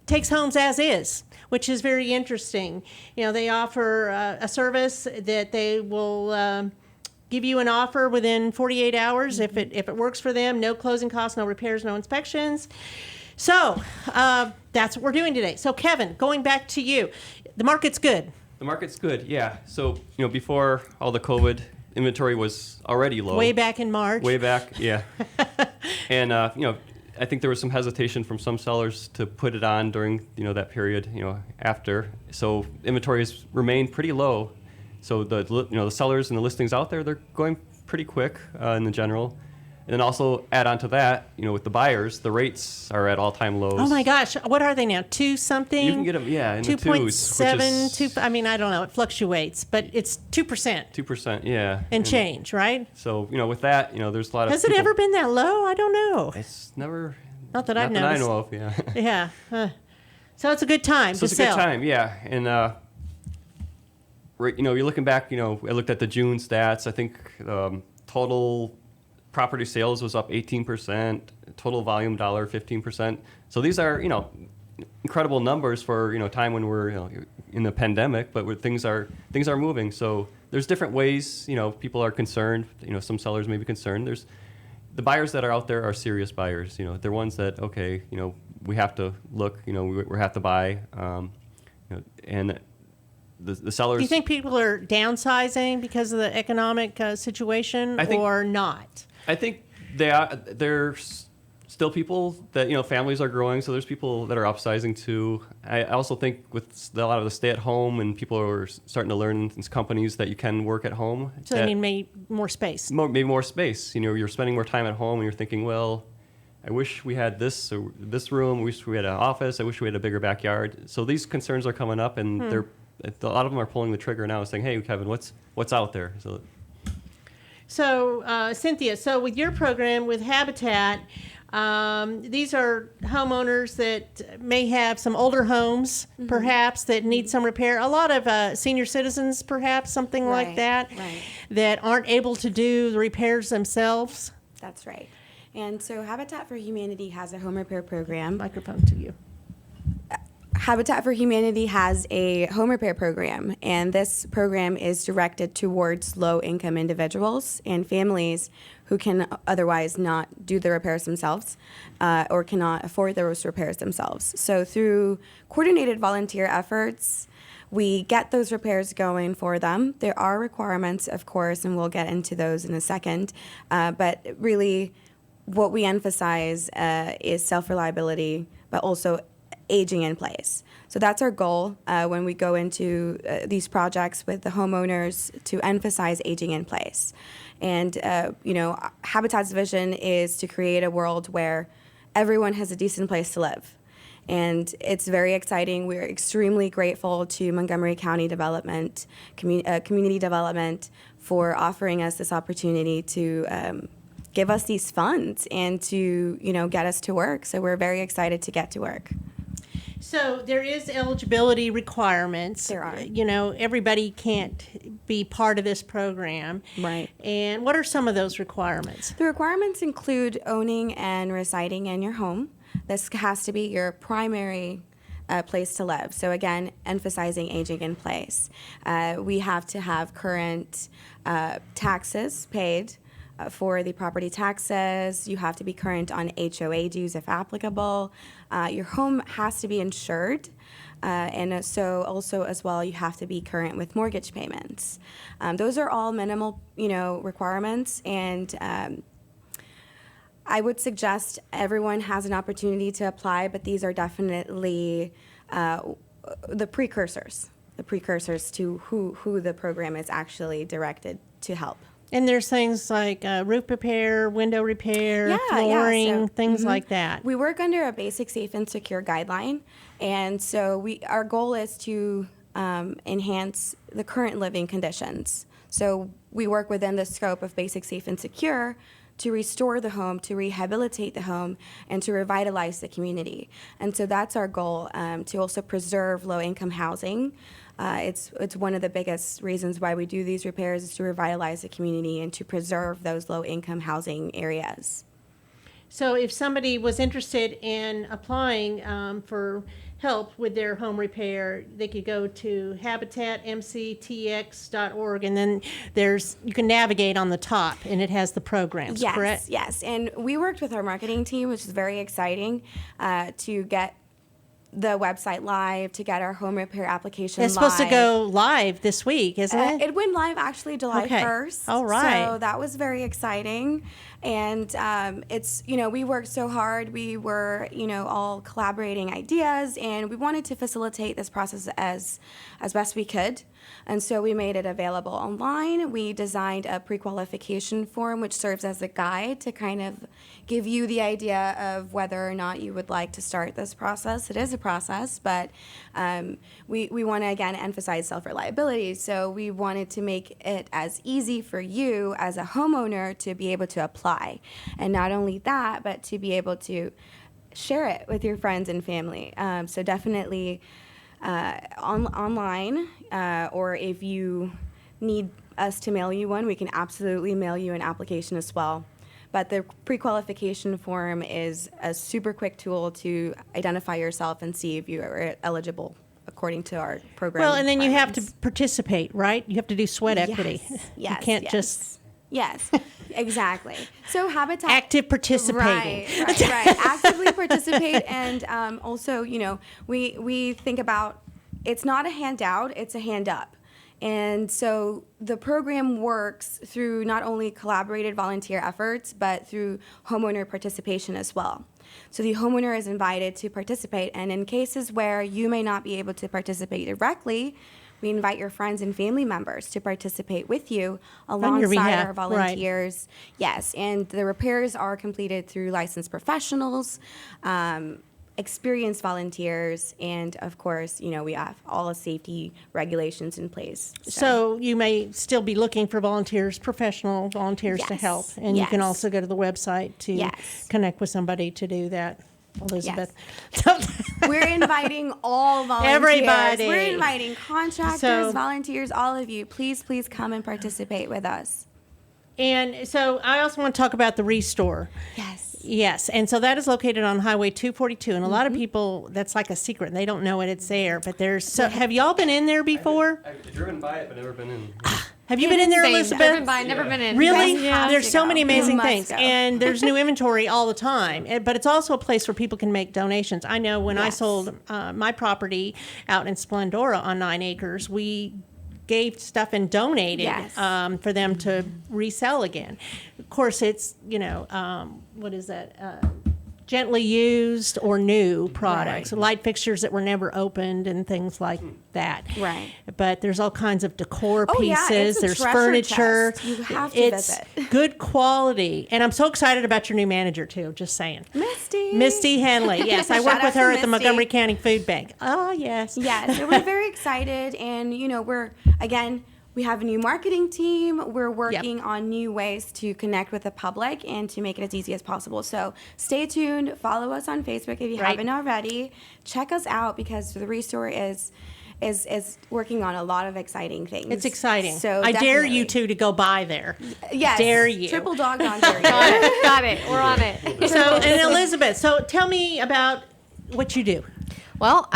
takes homes as is, which is very interesting. They offer a service that they will give you an offer within 48 hours if it works for them. No closing costs, no repairs, no inspections. So that's what we're doing today. So Kevin, going back to you, the market's good. The market's good, yeah. So before all the COVID, inventory was already low. Way back in March. Way back, yeah. And I think there was some hesitation from some sellers to put it on during that period after. So inventory has remained pretty low. So the sellers and the listings out there, they're going pretty quick in the general. And then also add on to that, with the buyers, the rates are at all-time lows. Oh my gosh, what are they now? 2 something? You can get them, yeah, in the twos. 2.7, I don't know, it fluctuates, but it's 2%. 2%, yeah. And change, right? So, with that, there's a lot of Has it ever been that low? I don't know. It's never. Not that I've noticed. That I know of, yeah. Yeah. So it's a good time to sell. It's a good time, yeah. And, you're looking back, I looked at the June stats. I think total property sales was up 18%, total volume dollar 15%. So these are, incredible numbers for, time when we're, in the pandemic, but where things are moving. So there's different ways, people are concerned, some sellers may be concerned. There's the buyers that are out there are serious buyers, they're ones that, okay, we have to look, we have to buy, and the sellers. Do you think people are downsizing because of the economic situation or not? I think there's still people that, families are growing, so there's people that are upsizing too. I also think with a lot of the stay-at-home and people are starting to learn in companies that you can work at home. So they mean more space. Maybe more space. You're spending more time at home and you're thinking, well, I wish we had this room, I wish we had an office, I wish we had a bigger backyard. So these concerns are coming up, and a lot of them are pulling the trigger now, saying, hey, Kevin, what's out there? So, Cinthia, with your program with Habitat, these are homeowners that may have some older homes, perhaps, that need some repair. A lot of senior citizens, perhaps, something like that, that aren't able to do the repairs themselves. That's right. And so Habitat for Humanity has a home repair program. Microphone to you. Habitat for Humanity has a home repair program, and this program is directed towards low-income individuals and families who can otherwise not do the repairs themselves or cannot afford those repairs themselves. So through coordinated volunteer efforts, we get those repairs going for them. There are requirements, of course, and we'll get into those in a second, but really what we emphasize is self-reliability, but also aging in place. So that's our goal when we go into these projects with the homeowners, to emphasize aging in place. And, Habitat's vision is to create a world where everyone has a decent place to live. And it's very exciting. We're extremely grateful to Montgomery County Development, Community Development, for offering us this opportunity to give us these funds and to, get us to work. So we're very excited to get to work. So there is eligibility requirements. There are. Everybody can't be part of this program. Right. And what are some of those requirements? The requirements include owning and residing in your home. This has to be your primary place to live. So again, emphasizing aging in place. We have to have current taxes paid for the property taxes. You have to be current on HOA dues if applicable. Your home has to be insured. And so also as well, you have to be current with mortgage payments. Those are all minimal, requirements. And I would suggest everyone has an opportunity to apply, but these are definitely the precursors to who the program is actually directed to help. And there's things like roof repair, window repair, flooring, things like that. We work under a basic, safe, and secure guideline. And so our goal is to enhance the current living conditions. So we work within the scope of basic, safe, and secure to restore the home, to rehabilitate the home, and to revitalize the community. And so that's our goal, to also preserve low-income housing. It's one of the biggest reasons why we do these repairs, is to revitalize the community and to preserve those low-income housing areas. So if somebody was interested in applying for help with their home repair, they could go to habitatmctx.org, and then you can navigate on the top, and it has the programs, correct? Yes, and we worked with our marketing team, which is very exciting, to get the website live, to get our home repair application It's live. supposed to go live this week, isn't it? It went live actually July 1st. All right. So that was very exciting. And it's, we worked so hard. We were, all collaborating ideas, and we wanted to facilitate this process as best we could. And so we made it available online. We designed a pre-qualification form, which serves as a guide to kind of give you the idea of whether or not you would like to start this process. It is a process, but we want to, again, emphasize self-reliability. So we wanted to make it as easy for you as a homeowner to be able to apply. And not only that, but to be able to share it with your friends and family. So definitely online, or if you need us to mail you one, we can absolutely mail you an application as well. But the pre-qualification form is a super quick tool to identify yourself and see if you are eligible according to our program. Well, and then you have to participate, right? You have to do sweat equity. Yes, you can't just... Yes, exactly. So Habitat... Active participating. Right. Actively participate. And also, we think about, it's not a handout, it's a hand up. And so the program works through not only collaborated volunteer efforts, but through homeowner participation as well. So the homeowner is invited to participate, and in cases where you may not be able to participate directly, we invite your friends and family members to participate with you alongside our volunteers. Right. Yes, and the repairs are completed through licensed professionals, experienced volunteers, and of course, we have all the safety regulations in place. So you may still be looking for professional volunteers to help, and you can also go to the website to connect with somebody to do that. Elizabeth. Yes. We're inviting all volunteers. Everybody. We're inviting contractors, volunteers, all of you. Please come and participate with us. And so I also want to talk about the Restore. Yes, and so that is located on Highway 242, and a lot of people, that's like a secret, and they don't know it's there, but there's, so have y'all been in there before? I've driven by it, but never been in. Have you been in there, Elizabeth? Driven by, never been in. Really? Yeah. There's so many amazing must things, go. and there's new inventory all the time, but it's also a place where people can make donations. I know when I sold my property out in Splendora on 9 acres, we gave stuff and donated for them to resell again. Of course, it's, what is that? Gently used or new products, light fixtures that were never opened and things like that. Right. But there's all kinds of decor Oh, yeah, pieces. it's a There's treasure furniture. chest. You have to it's visit. good quality. And I'm so excited about your new manager, too, just saying. Misty Henley. Yes, I work Shout with out her to at the Misty. Montgomery County Food Bank. Oh, yes. Yes, so we're very excited, and we have a new marketing team. We're working on new ways to connect with the public and to make it as easy as possible. So stay tuned. Follow us on Facebook if you haven't already. Check us out because the Restore is working on a lot and exciting things. It's exciting. So I dare you definitely. two to go by there. Yes. Dare you. Triple dog on dare you. Got it. We're on it. So, and Elizabeth, so tell me about what you do. Well,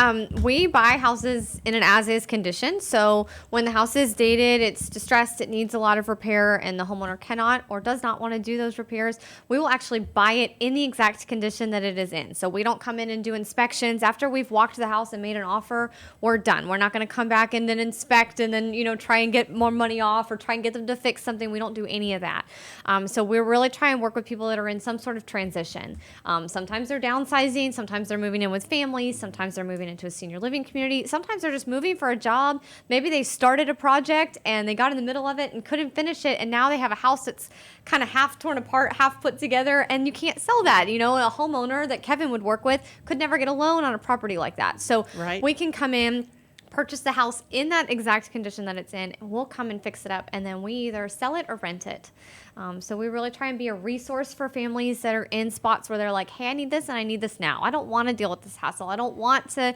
we buy houses in an as-is condition. So when the house is dated, it's distressed, it needs a lot of repair, and the homeowner cannot or does not want to do those repairs, we will actually buy it in the exact condition that it is in. So we don't come in and do inspections. After we've walked the house and made an offer, we're done. We're not going to come back and then inspect and then, try and get more money off or try and get them to fix something. We don't do any of that. So we're really trying to work with people that are in some sort of transition. Sometimes they're downsizing. Sometimes they're moving in with families. Sometimes they're moving into a senior living community. Sometimes they're just moving for a job. Maybe they started a project and they got in the middle of it and couldn't finish it, and now they have a house that's kind of half torn apart, half put together, and you can't sell that. A homeowner that Kevin would work with could never get a loan on a property like that. So we can come in, purchase the house in that exact condition that it's in, and we'll come and fix it up, and then we either sell it or rent it. So we really try and be a resource for families that are in spots where they're like, hey, I need this and I need this now. I don't want to deal with this hassle. I don't want to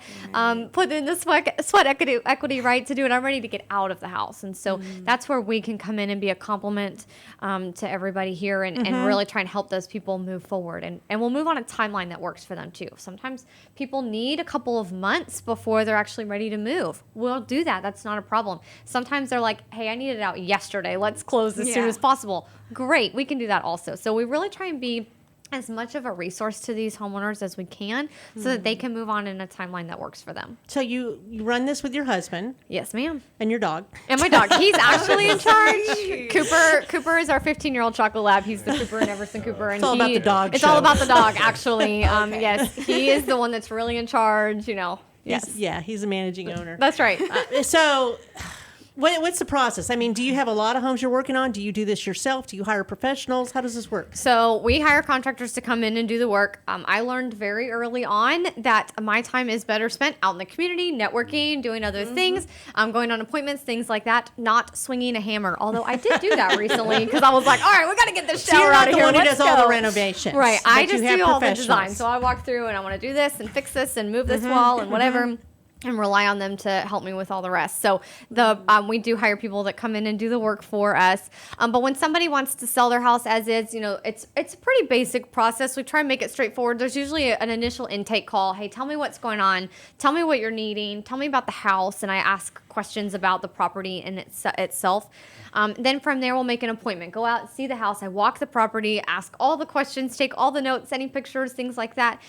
put in the sweat equity right to do it. I'm ready to get out of the house. And so that's where we can come in and be a compliment to everybody here and really try and help those people move forward. And we'll move on a timeline that works for them too. Sometimes people need a couple of months before they're actually ready to move. We'll do that. That's not a problem. Sometimes they're like, hey, I need it out yesterday. Let's close as soon as possible. Great, we can do that also. So we really try and be as much of a resource to these homeowners as we can so that they can move on in a timeline that works for them. So you run this with your husband? Yes, ma'am. And your dog? And my dog. He's actually in charge. Cooper is our 15-year-old chocolate lab. He's the Cooper in EverSan Cooper. It's all about the dog. It's all about the dog, actually. Yes, he is the one that's really in charge, Yes. He's a managing owner. That's right. So what's the process? I mean, do you have a lot of homes you're working on? Do you do this yourself? Do you hire professionals? How does this work? So we hire contractors to come in and do the work. I learned very early on that my time is better spent out in the community, networking, doing other things, going on appointments, things like that, not swinging a hammer. Although I did do that recently because I was like, all right, we got to get this shower out of here. You're not the one who Let's does all go. the renovations. Right. I just you have do all the professionals. design. So I walk through and I want to do this and fix this and move this wall and whatever. And rely on them to help me with all the rest. So we do hire people that come in and do the work for us. But when somebody wants to sell their house as is, it's a pretty basic process. We try and make it straightforward. There's usually an initial intake call. Hey, tell me what's going on. Tell me what you're needing. Tell me about the house. And I ask questions about the property in itself. Then from there, we'll make an appointment. Go out, see the house. I walk the property, ask all the questions, take all the notes, any pictures, things like that.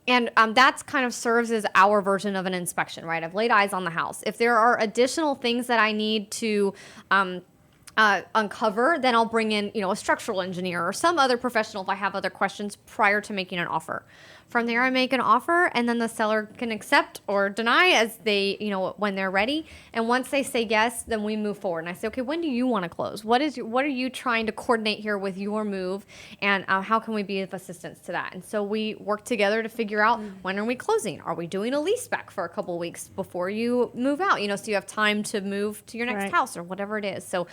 And that's kind of serves as our version of an inspection, right? I've laid eyes on the house. If there are additional things that I need to uncover, then I'll bring in, a structural engineer or some other professional if I have other questions prior to making an offer. From there, I make an offer, and then the seller can accept or deny as they, when they're ready. And once they say yes, then we move forward. And I say, okay, when do you want to close? What are you trying to coordinate here with your move, and how can we be of assistance to that? And so we work together to figure out when are we closing? Are we doing a lease back for a couple of weeks before you move out? So you have time to move to your next house or whatever it is. So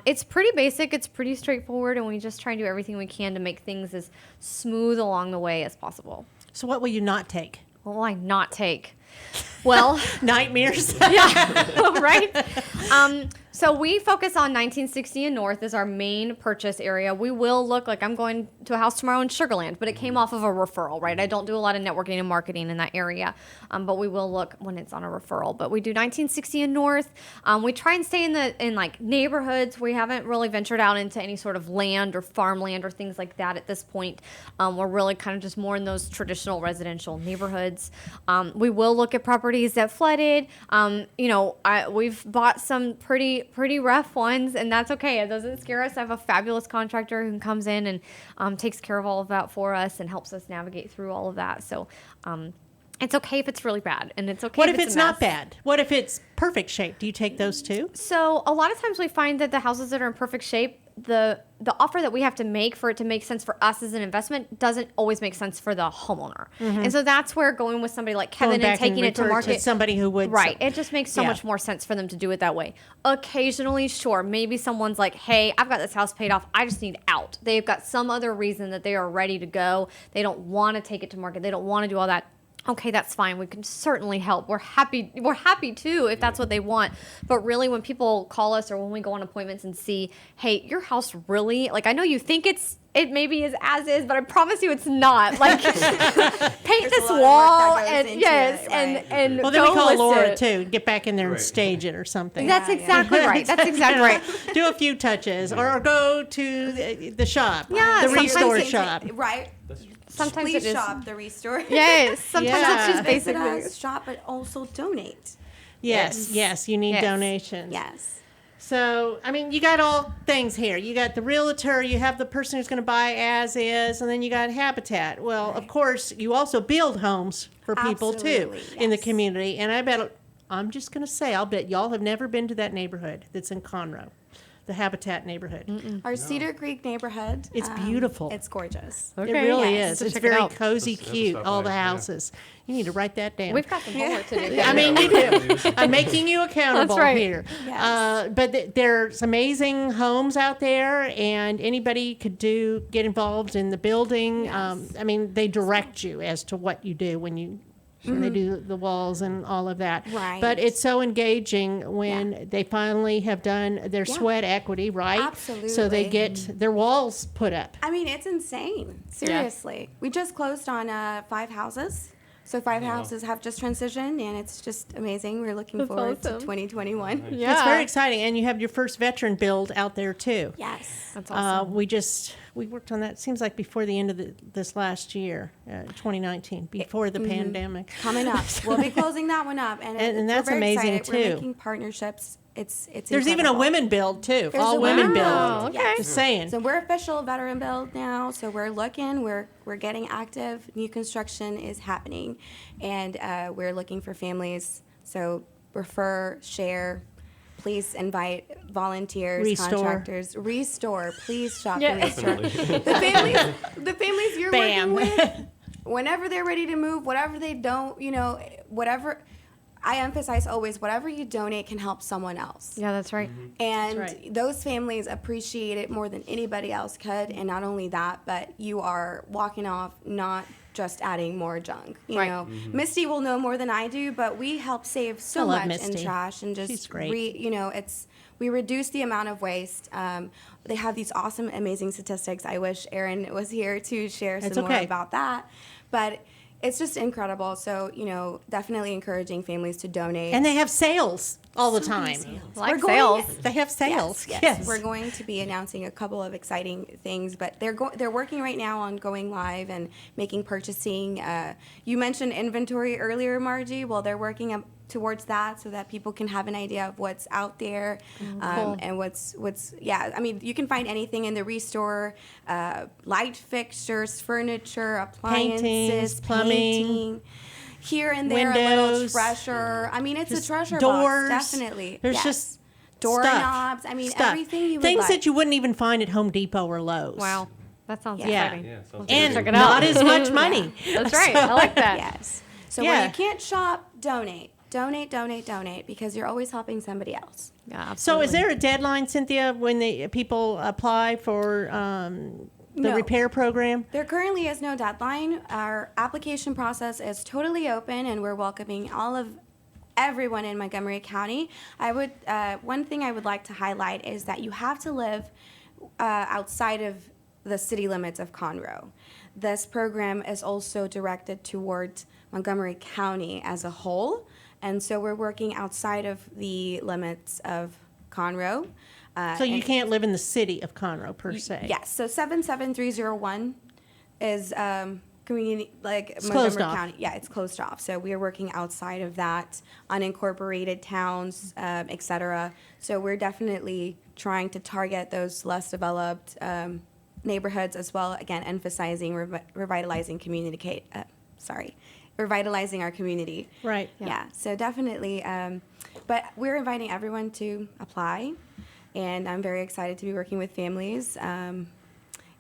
it's pretty basic. It's pretty straightforward, and we just try and do everything we can to make things as smooth along the way as possible. So what will you not take? What will I not take? Well, nightmares. Yeah, right. So we focus on 1960 and North as our main purchase area. We will look like I'm going to a house tomorrow in Sugar Land, but it came off of a referral, right? I don't do a lot of networking and marketing in that area, but we will look when it's on a referral. But we do 1960 and North. We try and stay in like neighborhoods. We haven't really ventured out into any sort of land or farmland or things like that at this point. We're really kind of just more in those traditional residential neighborhoods. We will look at properties that flooded. We've bought some pretty rough ones, and that's okay. It doesn't scare us. I have a fabulous contractor who comes in and takes care of all of that for us and helps us navigate through all of that. So it's okay if it's really bad, and it's okay What if if it's it's a not mess. bad? What if it's perfect shape? Do you take those too? So a lot of times we find that the houses that are in perfect shape, the offer that we have to make for it to make sense for us as an investment doesn't always make sense for the homeowner. And so that's where going with somebody like Kevin and taking it to market. Somebody who would. Right. It just makes so much more sense for them to do it that way. Occasionally, sure, maybe someone's like, hey, I've got this house paid off. I just need out. They've got some other reason that they are ready to go. They don't want to take it to market. They don't want to do all that. Okay, that's fine. We can certainly help. We're happy too if that's what they want. But really, when people call us or when we go on appointments and see, hey, your house really, like, I know you think it maybe is as is, but I promise you it's not. Like, paint this wall and and well, then we call list Laura it. too. Get back in there and stage it or something. That's exactly right. That's exactly right. Do a few touches or go to the shop. Yeah, the restore shop. Right. Sometimes Please it is. shop the restore. Yes, sometimes it's just Visit basic. us, shop, but also donate. Yes, you need donations. Yes. So, I mean, you got all things here. You got the realtor, you have the person who's going to buy as is, and then you got Habitat. Well, of course, you also build homes for people too in the community. And I'm just going to say, I'll bet y'all have never been to that neighborhood that's in Conroe. The Habitat neighborhood. Our Cedar Creek neighborhood. It's beautiful. It's gorgeous. It really is. So It's check it very out. cozy, cute, all the houses. You need to write that down. We've got some homework to do. I mean, you do. I'm making you accountable That's right. here. Yes. But there's amazing homes out there, and anybody could get involved in the building. Yes. I mean, they direct you as to what you do when they do the walls and all of that. Right. But it's so engaging when they finally have done their sweat equity, right? Absolutely. So they get their walls put up. I mean, it's insane. Seriously. We just closed on 5 houses. So 5 houses have just transitioned, and it's just amazing. We're looking forward to 2021. Yeah. It's very exciting. And you have your first veteran build out there, too. Yes. That's awesome. We worked on that, it seems like before the end of this last year, 2019, before the pandemic. Coming up. We'll be closing that one up. And that's we're very amazing, excited. We're too. making partnerships. It's There's even a incredible. women build, too. There's All a women women build. build. Yes. Just saying. So we're official veteran build now. So we're looking. We're getting active. New construction is happening, and we're looking for families. So refer, share. Please invite volunteers, contractors. Restore. Please shop and restore. The families you're working with, whenever they're ready to move, whatever they don't, whatever. I emphasize always, whatever you donate can help someone else. Yeah, that's right. And those families appreciate it more than anybody else could. And not only that, but you are walking off not just adding more junk. You know, Misty will know more than I do, but we help save so much in trash and just She's great. we reduce the amount of waste. They have these awesome, amazing statistics. I wish Erin was here to share some more about that. But it's just incredible. So, definitely encouraging families to donate. And they have sales all the time. Like sales. They have sales. Yes. We're going to be announcing a couple of exciting things, but they're working right now on going live and making purchasing. You mentioned inventory earlier, Margie. Well, they're working towards that so that people can have an idea of what's out there and what's I mean, you can find anything in the restore, light fixtures, furniture, appliances, plumbing, painting. Here and there, a little windows, treasure. I mean, it's a treasure doors, box, definitely. There's just doorknobs. I mean, everything you would things like. that you wouldn't even find at Home Depot or Lowe's. Wow. That sounds Yeah. exciting. Yeah, sounds And good. not as much money. That's right. I like that. Yes. So when you can't shop, donate. Donate, because you're always helping somebody else. Yeah, absolutely. So is there a deadline, Cynthia, when the people apply for the repair program? There currently is no deadline. Our application process is totally open, and we're welcoming all of everyone in Montgomery County. One thing I would like to highlight is that you have to live outside of the city limits of Conroe. This program is also directed towards Montgomery County as a whole, and so we're working outside of the limits of Conroe. So you can't live in the city of Conroe per se. Yes. So 77301 is community It's Montgomery closed off. County. Yeah, it's closed off. So we are working outside of that, unincorporated towns, et cetera. So we're definitely trying to target those less developed neighborhoods as well. Again, emphasizing revitalizing revitalizing our community. Right. Yeah. So definitely, but we're inviting everyone to apply, and I'm very excited to be working with families.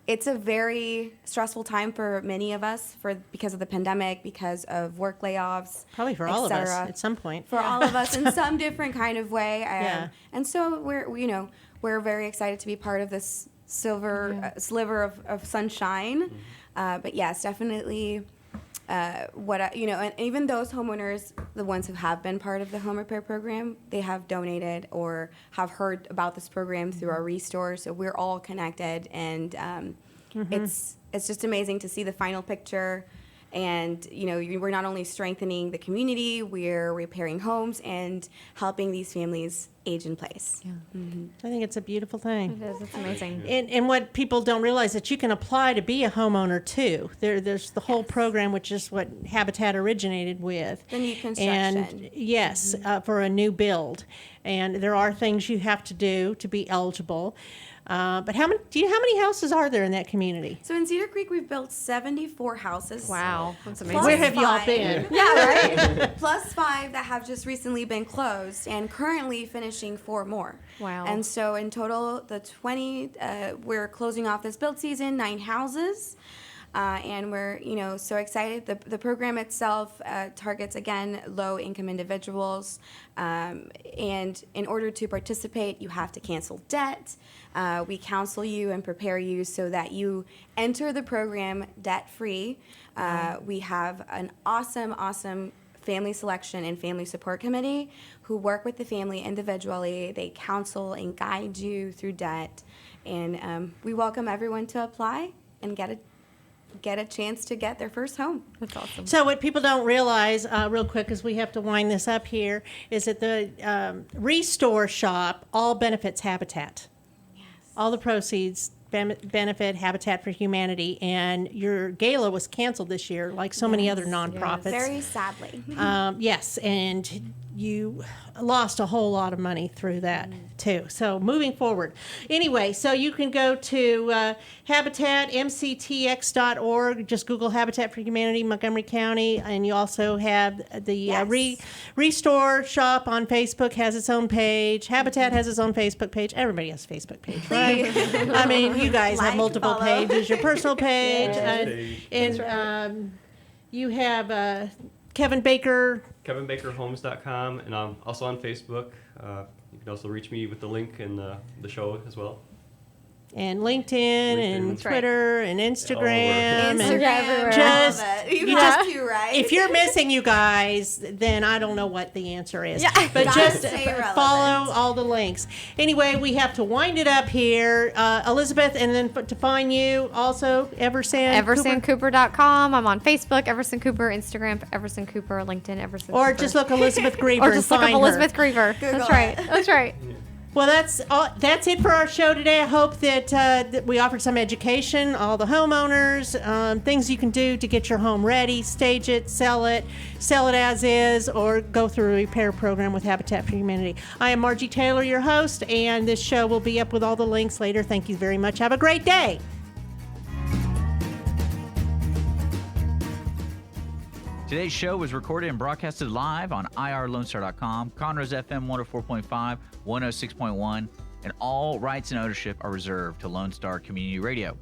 It's a very stressful time for many of us because of the pandemic, because of work layoffs. Probably for all of us at some point. For all of us in some different kind of way. Yeah. And so we're very excited to be part of this sliver of sunshine. But yes, definitely. And even those homeowners, the ones who have been part of the home repair program, they have donated or have heard about this program through our restore. So we're all connected, and it's just amazing to see the final picture. And we're not only strengthening the community, we're repairing homes and helping these families age in place. Yeah. I think it's a beautiful thing. It is. It's amazing. And what people don't realize that you can apply to be a homeowner too. There's the whole program, which is what Habitat originated with. The new construction. And yes, for a new build. And there are things you have to do to be eligible. But how many houses are there in that community? So in Cedar Creek, we've built 74 houses. Wow, that's amazing. Where have y'all been? Yeah, right. Plus 5 that have just recently been closed, and currently finishing 4 more. Wow. And so in total, we're closing off this build season, 9 houses. And we're, so excited. The program itself targets, again, low-income individuals. And in order to participate, you have to cancel debt. We counsel you and prepare you so that you enter the program debt-free. We have an awesome family selection and family support committee who work with the family individually. They counsel and guide you through debt. And we welcome everyone to apply and get a chance to get their first home. That's awesome. So what people don't realize, real quick, as we have to wind this up here, is that the Restore Shop all benefits Habitat. Yes. All the proceeds benefit Habitat for Humanity, and your gala was canceled this year, like so many other nonprofits. Very sadly. Yes, and you lost a whole lot of money through that too. So moving forward. Anyway, so you can go to Habitat, mctx.org. Just Google Habitat for Humanity, Montgomery County. And you also have the Restore Shop on Facebook has its own page. Habitat has its own Facebook page. Everybody has a Facebook page, right? I mean, you guys have multiple pages. Your personal page. And you have Kevin Baker. KevinBakerHomes.com, and I'm also on Facebook. You can also reach me with the link in the show as well. And LinkedIn and That's Twitter and Instagram. And everywhere. Just, You have to, right? if you're missing you guys, then I don't know what the answer is. Yeah. But Gotta just stay relevant. follow all the links. Anyway, we have to wind it up here. Elizabeth, and then to find you also, EverSan EverSanCooper.com. I'm on Facebook, EverSan Cooper, Instagram, EverSan Cooper, LinkedIn, EverSan Or Cooper. just look Elizabeth Greever Or and just look find up her. Elizabeth Greever. That's right. That's right. Well, that's it for our show today. I hope that we offered some education, all the homeowners, things you can do to get your home ready, stage it, sell it as is, or go through a repair program with Habitat for Humanity. I am Margie Taylor, your host, and this show will be up with all the links later. Thank you very much. Have a great day. Today's show was recorded and broadcasted live on irlonestar.com, Conroe's FM 104.5, 106.1, and all rights and ownership are reserved to Lone Star Community Radio.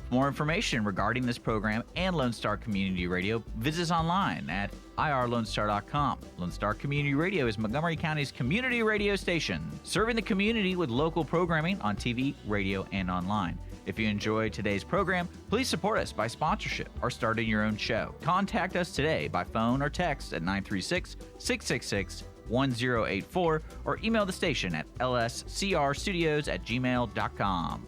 For more information regarding this program and Lone Star Community Radio, visit us online at irlonestar.com. Lone Star Community Radio is Montgomery County's community radio station, serving the community with local programming on TV, radio, and online. If you enjoyed today's program, please support us by sponsorship or starting your own show. Contact us today by phone or text at 936-666 1084 or email the station at lscrstudios@gmail.com.